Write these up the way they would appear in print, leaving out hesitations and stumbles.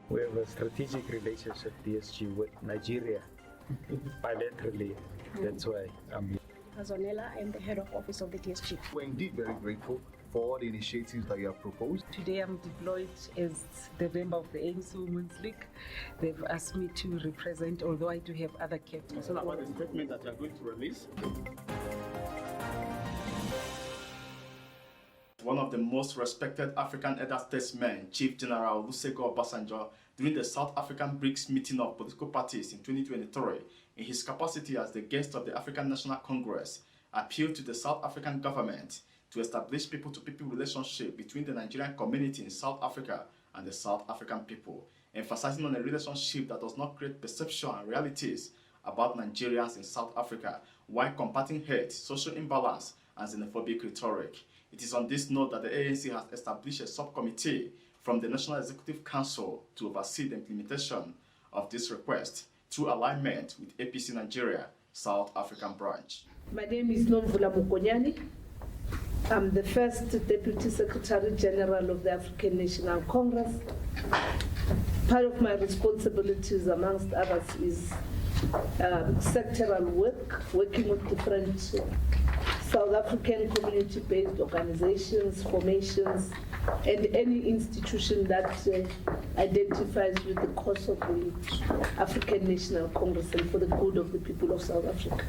We have a strategic relationship, DSG, with Nigeria, bilaterally. That's why I'm here. Azonela, I am the head of office of the DSG. We're indeed very grateful for all the initiatives that you have proposed. Today I'm deployed as the member of the ANC Women's League. They've asked me to represent, although I do have other captains. So about the statement that you are going to release? One of the most respected African elder statesmen, Chief General Olusegun Obasanjo, during the South African BRICS meeting of political parties in 2023, in his capacity as the guest of the African National Congress, appealed to the South African government to establish people-to-people relationship between the Nigerian community in South Africa and the South African people, emphasizing on a relationship that does not create perception and realities about Nigerians in South Africa, while combating hate, social imbalance, and xenophobic rhetoric. It is on this note that the ANC has established a subcommittee from the National Executive Council to oversee the implementation of this request through alignment with APC Nigeria, South African branch. My name is Nomvula Mukonyani. I'm the first Deputy Secretary General of the African National Congress. Part of my responsibilities, amongst others, is sectoral work, working with different South African community-based organizations, formations, and any institution that identifies with the cause of the African National Congress and for the good of the people of South Africa.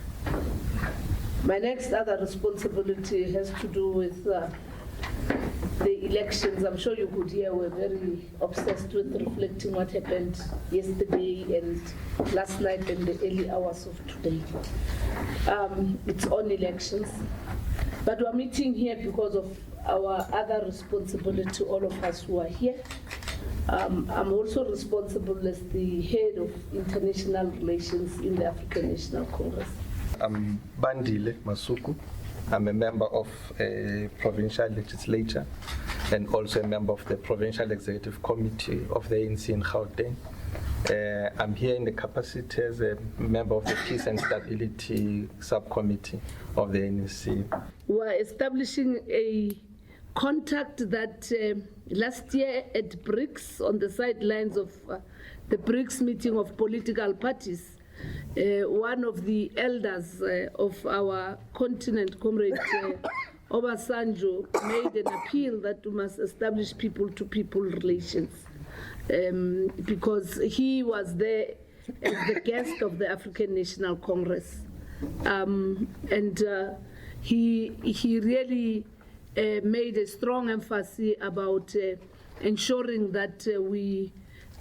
My next other responsibility has to do with the elections. I'm sure you could hear we're very obsessed with reflecting what happened yesterday and last night and the early hours of today. It's on elections, but we're meeting here because of our other responsibility, all of us who are here. I'm also responsible as the head of international relations in the African National Congress. I'm Bandile Masuku. I'm a member of a provincial legislature and also a member of the Provincial Executive Committee of the ANC in Gauteng. I'm here in the capacity as a member of the Peace and Stability Subcommittee of the ANC. We're establishing a contact that last year at BRICS, on the sidelines of the BRICS meeting of political parties, one of the elders of our continent, Comrade Obasanjo, made an appeal that we must establish people-to-people relations because he was there as the guest of the African National Congress. He really made a strong emphasis about ensuring that we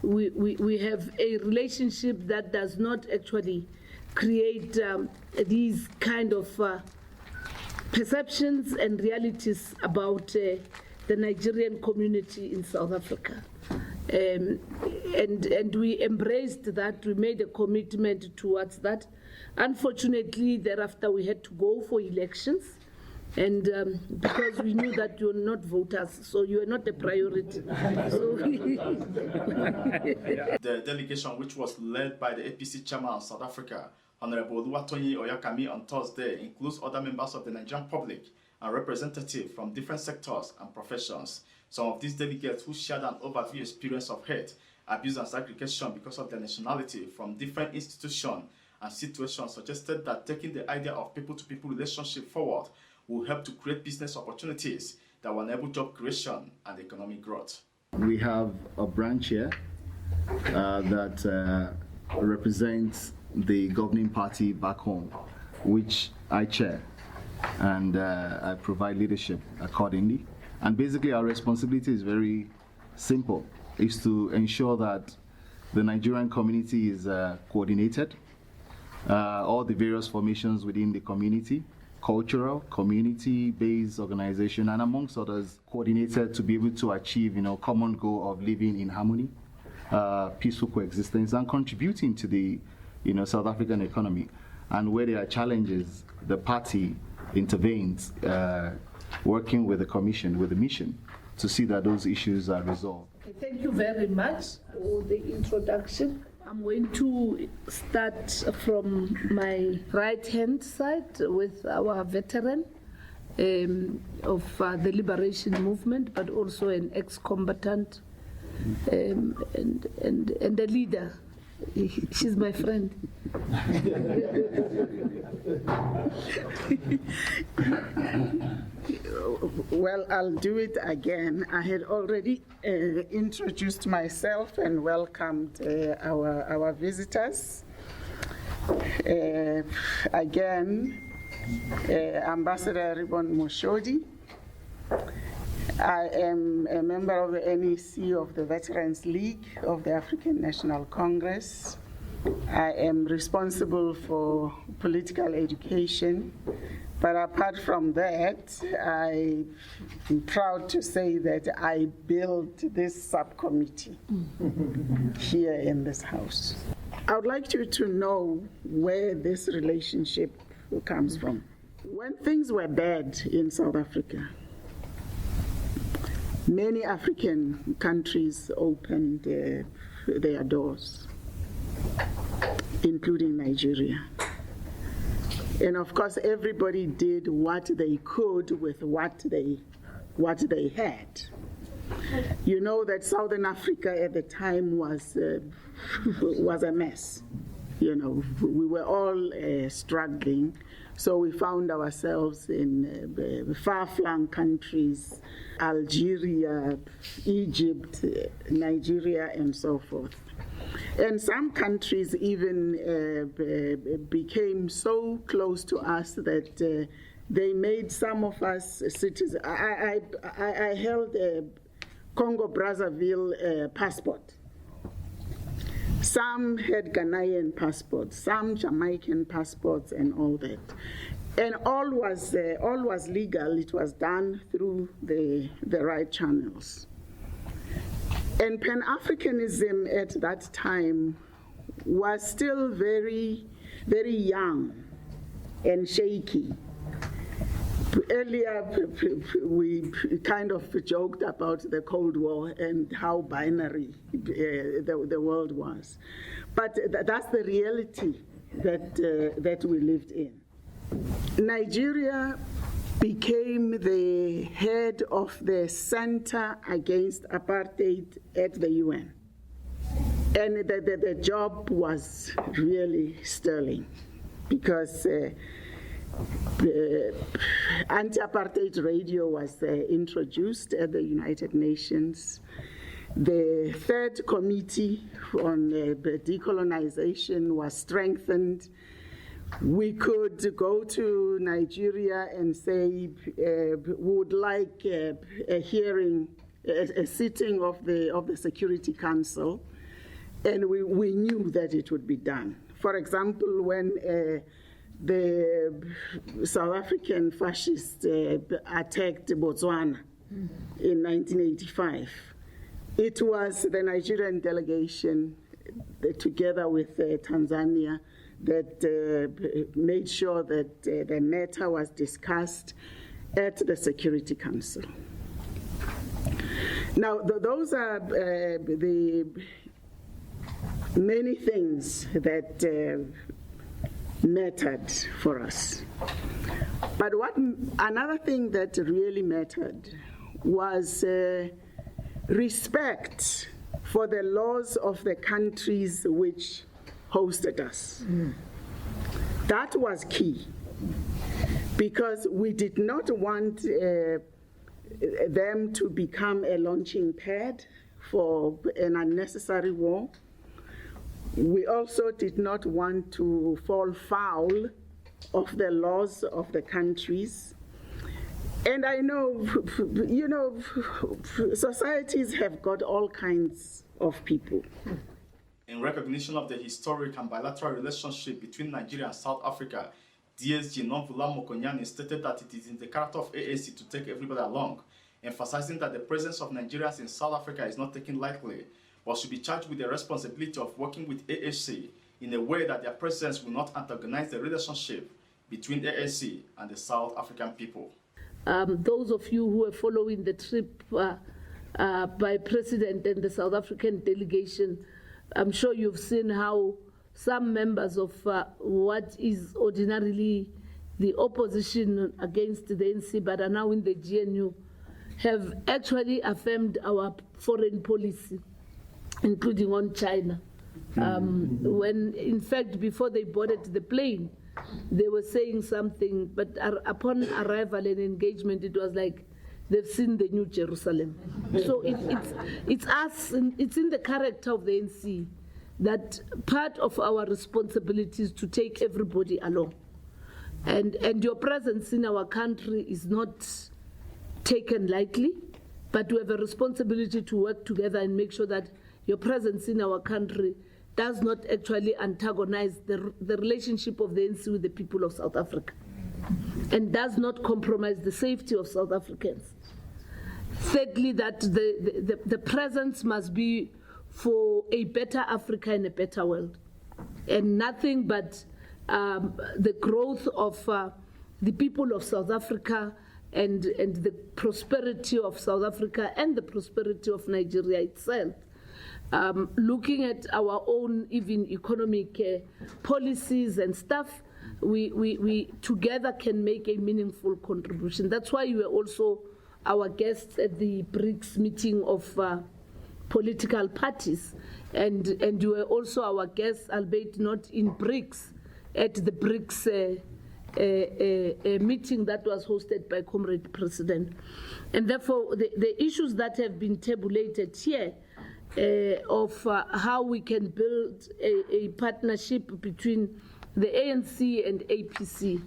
have a relationship that does not actually create these kind of perceptions and realities about the Nigerian community in South Africa. And we embraced that, we made a commitment towards that. Unfortunately, thereafter we had to go for elections. And because we knew that you were not voters, so you were not a priority. The delegation, which was led by the APC chairman of South Africa, Honorable Oluwatoyin Oyakami, on Thursday, includes other members of the Nigerian public and representatives from different sectors and professions. Some of these delegates who shared an overview experience of hate, abuse and segregation because of their nationality from different institutions and situations suggested that taking the idea of people-to-people relationship forward will help to create business opportunities that will enable job creation and economic growth. We have a branch here that represents the governing party back home, which I chair, and I provide leadership accordingly. And basically our responsibility is very simple, is to ensure that the Nigerian community is coordinated, all the various formations within the community, cultural, community-based organization, and amongst others, coordinated to be able to achieve, common goal of living in harmony, peaceful coexistence, and contributing to the, South African economy. And where there are challenges, the party intervenes, working with the commission, with the mission, to see that those issues are resolved. Thank you very much for the introduction. I'm going to start from my right-hand side with our veteran of the liberation movement, but also an ex-combatant and a leader. She's my friend. Well, I'll do it again. I had already introduced myself and welcomed our visitors. Again, Ambassador Ribon Moshodi. I am a member of the NEC of the Veterans League of the African National Congress. I am responsible for political education, but apart from that, I'm proud to say that I built this subcommittee here in this house. I would like you to know where this relationship comes from. When things were bad in South Africa, many African countries opened their doors, including Nigeria. And of course, everybody did what they could with what they had. You know that Southern Africa at the time was a mess. You know, we were all struggling. So we found ourselves in far-flung countries, Algeria, Egypt, Nigeria, and so forth. And some countries even became so close to us that they made some of us citizens. I held a Congo-Brazzaville passport. Some had Ghanaian passports, some Jamaican passports, and all that. And all was legal. It was done through the right channels. And Pan-Africanism at that time was still very, very young and shaky. Earlier, we kind of joked about the Cold War and how binary the world was. But that's the reality that we lived in. Nigeria became the head of the Center Against Apartheid at the UN. And the job was really sterling because anti-apartheid radio was introduced at the United Nations. The third committee on decolonization was strengthened. We could go to Nigeria and say we would like a hearing, a sitting of the Security Council, and we knew that it would be done. For example, when the South African fascists attacked Botswana in 1985. It was the Nigerian delegation, together with Tanzania, that made sure that the matter was discussed at the Security Council. Now, those are the many things that mattered for us. But another thing that really mattered was respect for the laws of the countries which hosted us. That was key, because we did not want them to become a launching pad for an unnecessary war. We also did not want to fall foul of the laws of the countries. And I know, societies have got all kinds of people. In recognition of the historic and bilateral relationship between Nigeria and South Africa, DSG Nomvula Mokonyane stated that it is in the character of ANC to take everybody along, emphasizing that the presence of Nigerians in South Africa is not taken lightly, but should be charged with the responsibility of working with ANC in a way that their presence will not antagonize the relationship between ANC and the South African people. Those of you who are following the trip by President and the South African delegation, I'm sure you've seen how some members of what is ordinarily the opposition against the ANC but are now in the GNU have actually affirmed our foreign policy, including on China. When, in fact, before they boarded the plane, they were saying something, but upon arrival and engagement, it was like they've seen the New Jerusalem. So it's us, and it's in the character of the ANC that part of our responsibility is to take everybody along. And your presence in our country is not taken lightly, but we have a responsibility to work together and make sure that your presence in our country does not actually antagonize the relationship of the ANC with the people of South Africa, and does not compromise the safety of South Africans. Thirdly, that the presence must be for a better Africa and a better world, and nothing but the growth of the people of South Africa and the prosperity of South Africa and the prosperity of Nigeria itself. Looking at our own even economic policies and stuff, we together can make a meaningful contribution. That's why you were also our guests at the BRICS meeting of political parties, and you were also our guests, albeit not in BRICS, at the BRICS meeting that was hosted by Comrade President. And therefore, the issues that have been tabulated here of how we can build a partnership between the ANC and APC.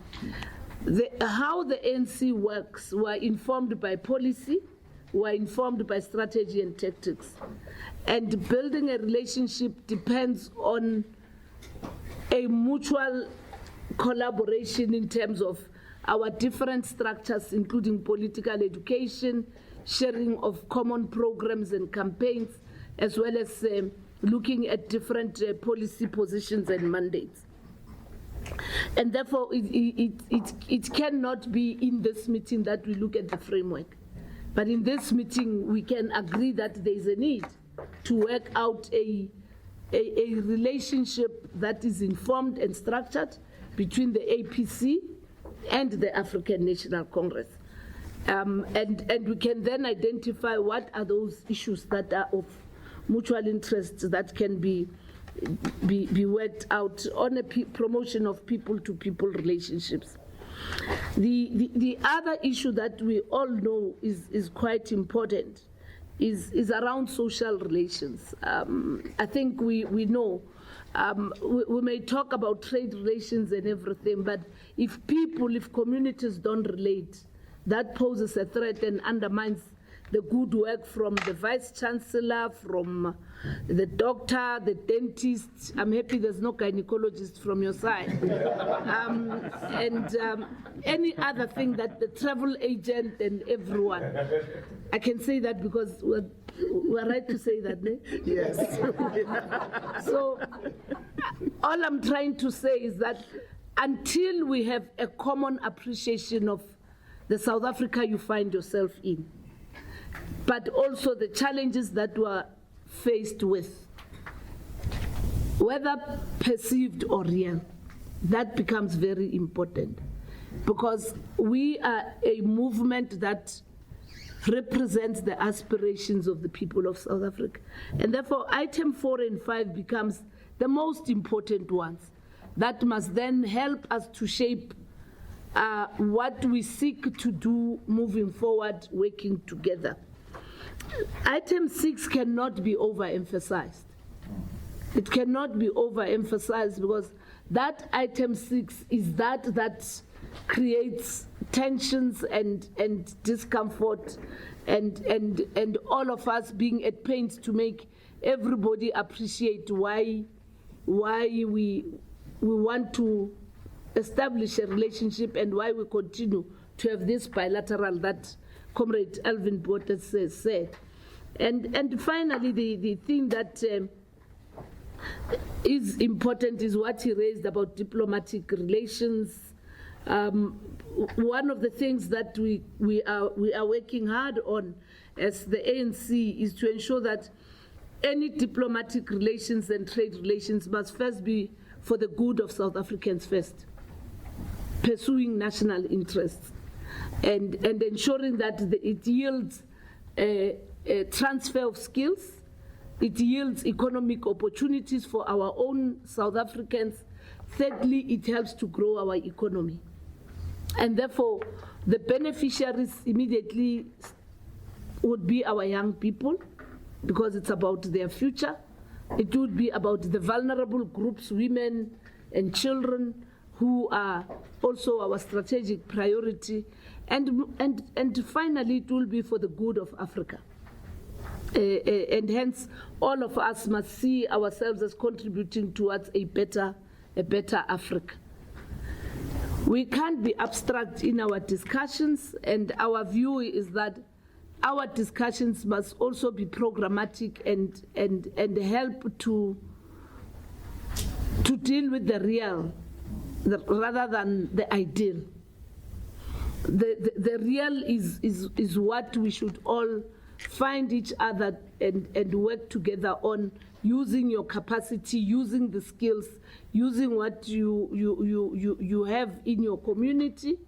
How the ANC works were informed by policy, were informed by strategy and tactics. And building a relationship depends on a mutual collaboration in terms of our different structures, including political education, sharing of common programs and campaigns, as well as looking at different policy positions and mandates. And therefore, it cannot be in this meeting that we look at the framework. But in this meeting, we can agree that there is a need to work out a relationship that is informed and structured between the APC and the African National Congress. And we can then identify what are those issues that are of mutual interest that can be worked out on a promotion of people-to-people relationships. The other issue that we all know is quite important is around social relations. I think we know, we may talk about trade relations and everything, but if communities don't relate, that poses a threat and undermines the good work from the Vice Chancellor, from the doctor, the dentist. I'm happy there's no gynecologist from your side. And any other thing that the travel agent and everyone. I can say that because we're right to say that, eh? Yes. So all I'm trying to say is that until we have a common appreciation of the South Africa you find yourself in, but also the challenges that we're faced with, whether perceived or real, that becomes very important, because we are a movement that represents the aspirations of the people of South Africa. And therefore, item 4 and 5 becomes the most important ones that must then help us to shape what we seek to do moving forward, working together. Item 6 cannot be overemphasized. It cannot be overemphasized because that item 6 is that creates tensions and discomfort and all of us being at pains to make everybody appreciate why we want to establish a relationship and why we continue to have this bilateral that Comrade Alvin Bottas said. And finally, the thing that is important is what he raised about diplomatic relations. One of the things that we are working hard on as the ANC is to ensure that any diplomatic relations and trade relations must first be for the good of South Africans first, pursuing national interests. and ensuring that it yields a transfer of skills, it yields economic opportunities for our own South Africans. Thirdly, it helps to grow our economy. And therefore, the beneficiaries immediately would be our young people, because it's about their future. It would be about the vulnerable groups, women and children, who are also our strategic priority. And finally, it will be for the good of Africa. And hence, all of us must see ourselves as contributing towards a better Africa. We can't be abstract in our discussions, and our view is that our discussions must also be programmatic and help to deal with the real rather than the ideal. The real is what we should all find each other and work together on, using your capacity, using the skills, using what you have in your community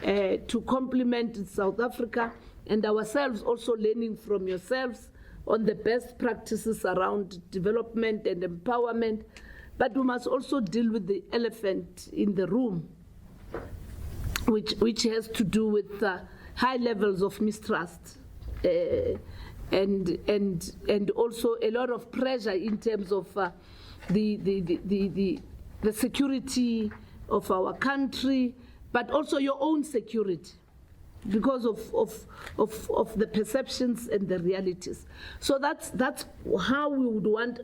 to complement South Africa, and ourselves also learning from yourselves on the best practices around development and empowerment. But we must also deal with the elephant in the room, which has to do with high levels of mistrust and also a lot of pressure in terms of the security of our country, but also your own security, because of the perceptions and the realities. So that's how we would want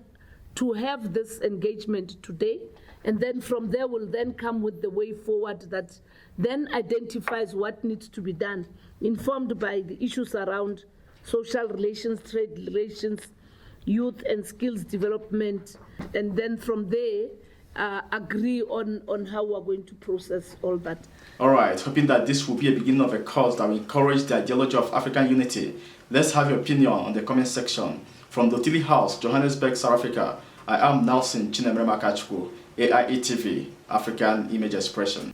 to have this engagement today, and then from there we'll then come with the way forward that then identifies what needs to be done, informed by the issues around social relations, trade relations, youth and skills development, and then from there agree on how we're going to process all that. All right, hoping that this will be a beginning of a cause that will encourage the ideology of African unity. Let's have your opinion on the comment section. From Dotili House, Johannesburg, South Africa, I am Nelson Chinemere Makachukwu, AIE TV, African Image Expression.